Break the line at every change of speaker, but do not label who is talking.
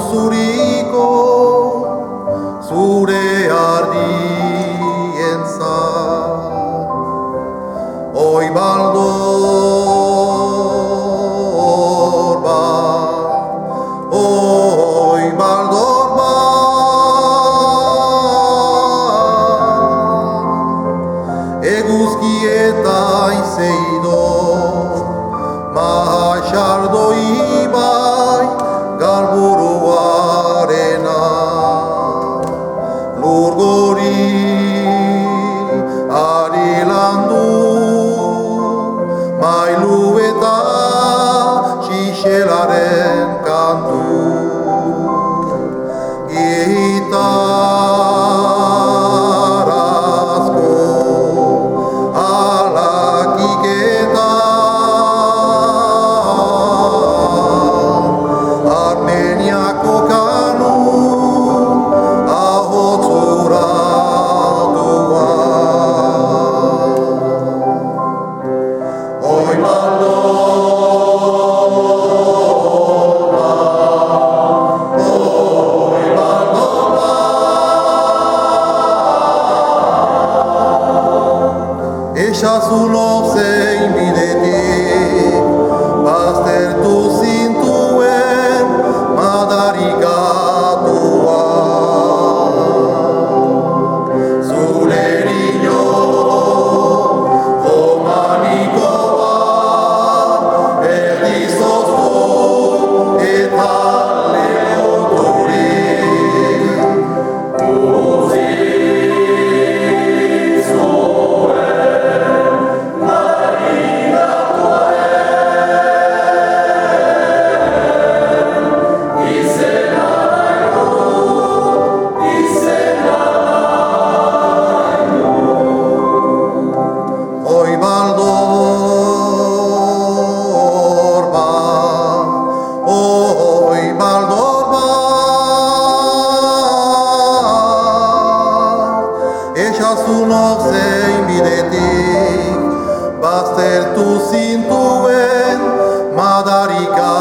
zuriko zure ardientzat. Oi baldor bat, oi baldor bat, eguzki eta izeido, mahaixardo ibai, galburuarena, lurgori ari landu, mailu eta xixelaren kantu. Gitarazko alakiketa, Armeniako kanu ahotzura doa. Oi baldor bat, oi baldor bat, esazu zein bidetik baztertu zintuen madarikatua. Zure niño omaniko bat, erdizozko eta leoturik utzi zuen madarikatuaren izena nahi dut, izena nahi dut. Oi baldor bat, oi baldor bat, esazunok zein bidetik baztertu zintuen madarika